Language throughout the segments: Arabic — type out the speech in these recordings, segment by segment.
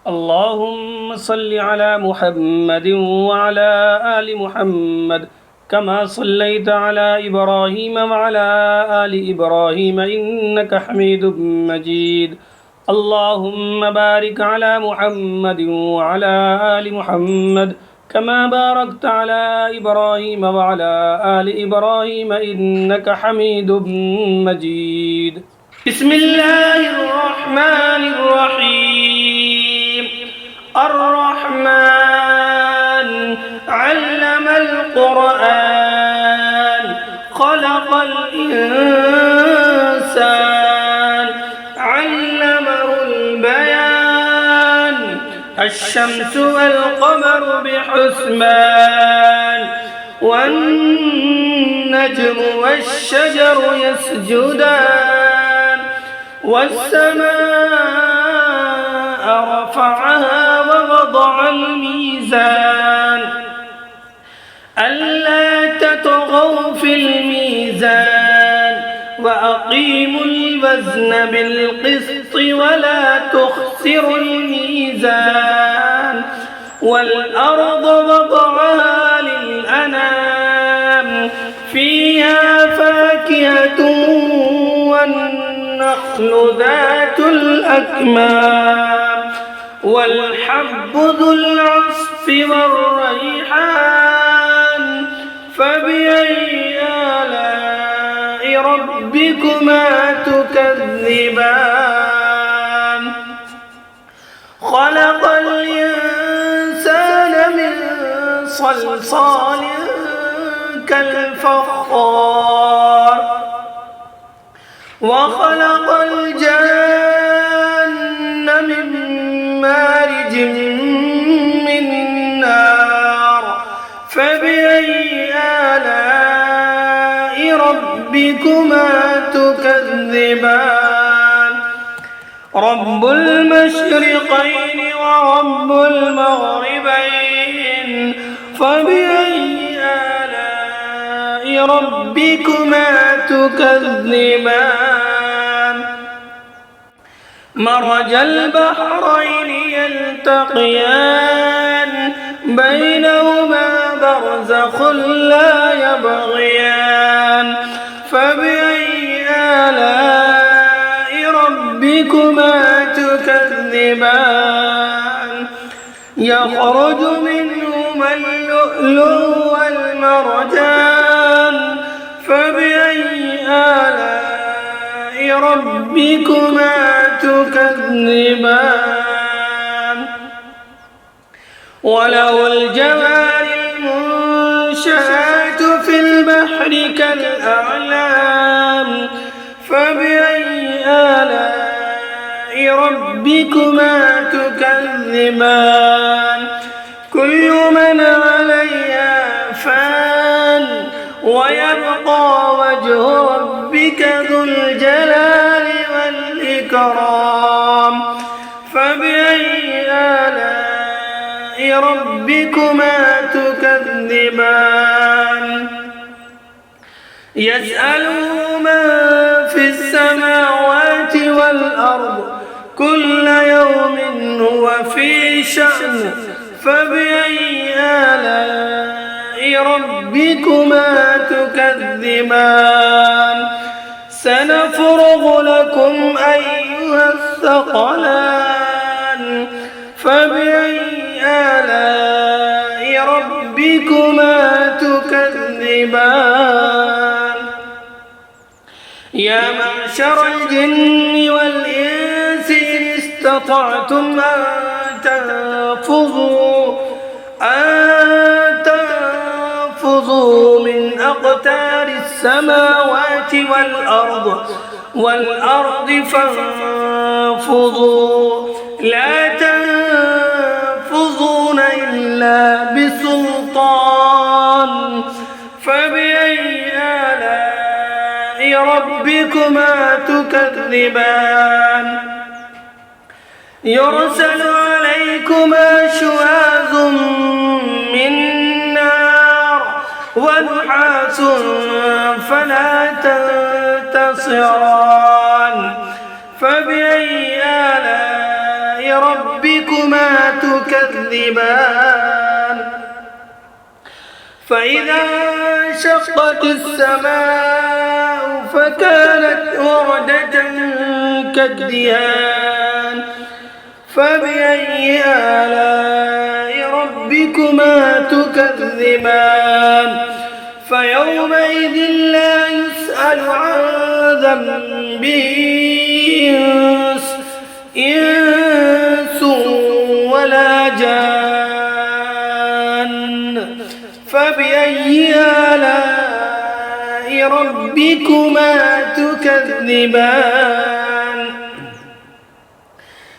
اللهم صل على محمد وعلى آل محمد كما صليت على إبراهيم وعلى آل إبراهيم إنك حميد مجيد اللهم بارك على محمد وعلى آل محمد كما باركت على إبراهيم وعلى آل إبراهيم إنك حميد مجيد بسم الله الرحمن الرحيم الرحمن علم القرآن خلق الإنسان علمه البيان الشمس والقمر بحسبان والنجم والشجر يسجدان والسماء رفعها ووضع الميزان ألا تطغوا في الميزان وأقيموا الوزن بالقسط ولا تخسروا الميزان والأرض وضعها للأنام فيها فاكهة والنخل ذات الأكمام والحب ذو العصف والريحان فبأي آلاء ربكما تكذبان خلق الإنسان من صلصال كالفخار وخلق الجن من مارج من نار فبأي آلاء ربكما تكذبان رب المشرقين ورب المغربين فبأي آلاء ربكما تكذبان مرج البحرين يلتقيان بينهما برزخ لا يبغيان فبأي آلاء ربكما تكذبان يخرج منهما اللؤلؤ والمرجان فبأي آلاء ربكما تكذبان وله الجوار المنشآت في البحر كالأعلام فبأي آلاء ربكما تكذبان كل من عليها فان ويبقى وجه ربك ذو الجلال والإكرام فبأي آلاء ربكما تكذبان يسأله من في السماوات والأرض كل يوم هو في شأن فبأي آلاء ربكما تكذبان سنفرغ لكم أيها الثقلان فبأي آلاء ربكما تكذبان يا معشر الجن والإنس إن استطعتم أن تنفذوا من أقطار السماوات والأرض فانفذوا لا تنفذون إلا بسلطان فبأي آلاء ربكما تكذبان يرسل عليكما شواظ من نار ونحاس فلا تنتصران فبأي آلاء ربكما تكذبان فإذا انشقت السماء فكانت وردة كالدهان فبأي آلاء ربكما تكذبان فيومئذ لا يسأل عن ذنبه إنس ولا جان فبأي آلاء ربكما تكذبان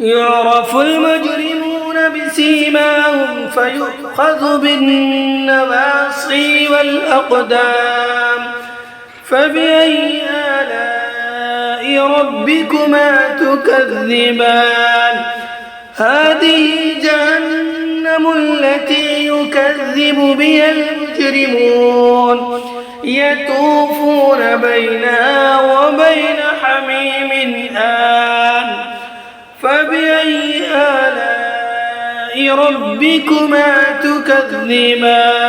يعرف المجرمون بسيماهم فيؤخذ بالنواصي والأقدام فبأي آلاء ربكما تكذبان هذه جهنم التي يكذب بها المجرمون يطوفون بينها وبين حميم آن فبأي آلاء ربكما تكذبان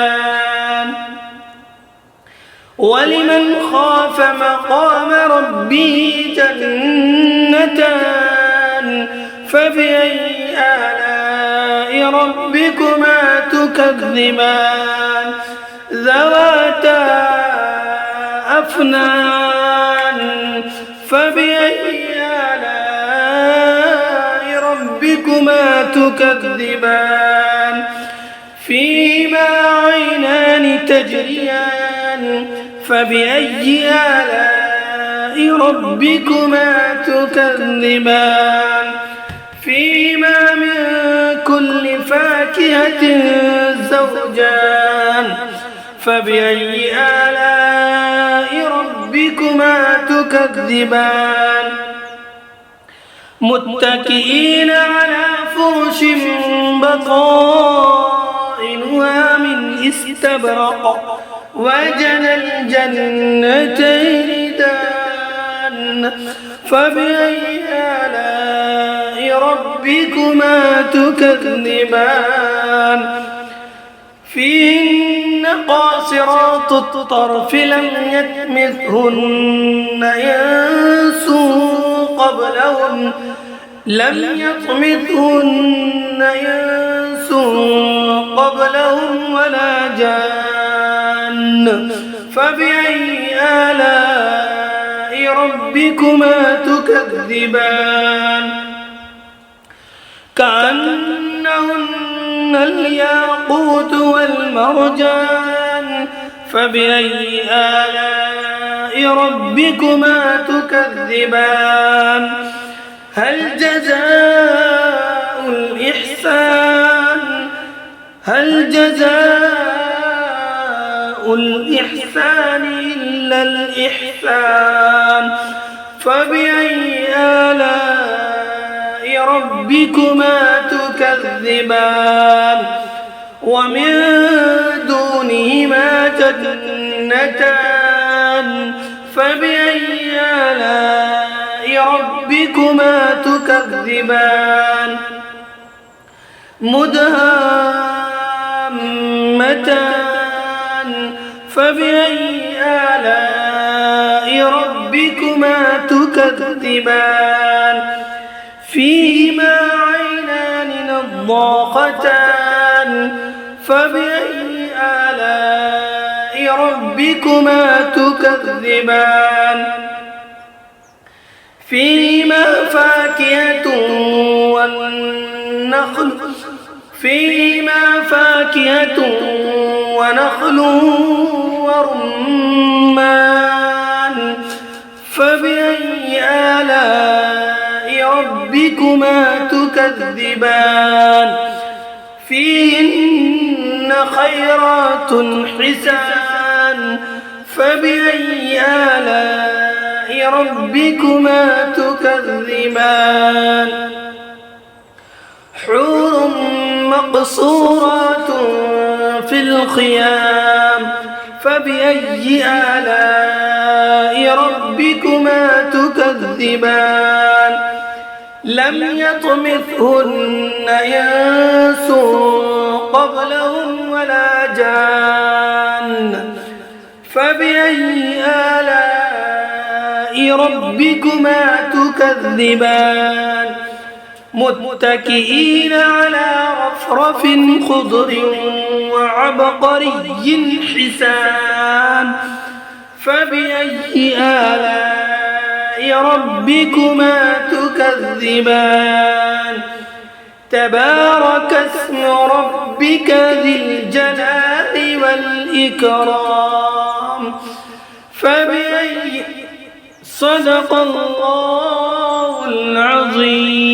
ولمن خاف مقام ربه جنتان فبأي آلاء ربكما تكذبان ذواتا أفنان فبأي آلاء ربكما تكذبان فيما عينان تجريان فبأي آلاء ربكما تكذبان فيما من كل فاكهة زوجان فبأي آلاء ربكما تكذبان متكئين على فرش بطائنها من استبرق وجنى الجنتين دان فبأي آلاء ربكما تكذبان فيهن قاصرات الطرف لم يطمثهن إنس قبلهم ولا جان فبأي آلاء ربكما تكذبان كأنهن الياقوت والمرجان فبأي آلاء ربكما تكذبان هل جزاء الإحسان إلا الإحسان فبأي آلاء ربكما تكذبان ومن دونهما جنتان فبأي آلاء ربكما تكذبان مدهامتان فبأي آلاء ربكما تكذبان فيهما عينان نضاختان فبأي آلاء ربكما تكذبان فيهما فاكهة ونخل ورمان فبأي آلاء ربكما تكذبان فيهن خيرات حسان فبأي آلاء ربكما تكذبان حور مقصورات في الخيام فبأي آلاء ربكما تكذبان لم يطمثهن إنس قبلهم ولا جان فبأي آلاء ربكما تكذبان متكئين على رفرف خضر وعبقري حسان فبأي آلاء ربكما تكذبان تبارك اسم ربك ذي الجلال والإكرام صدق الله العظيم.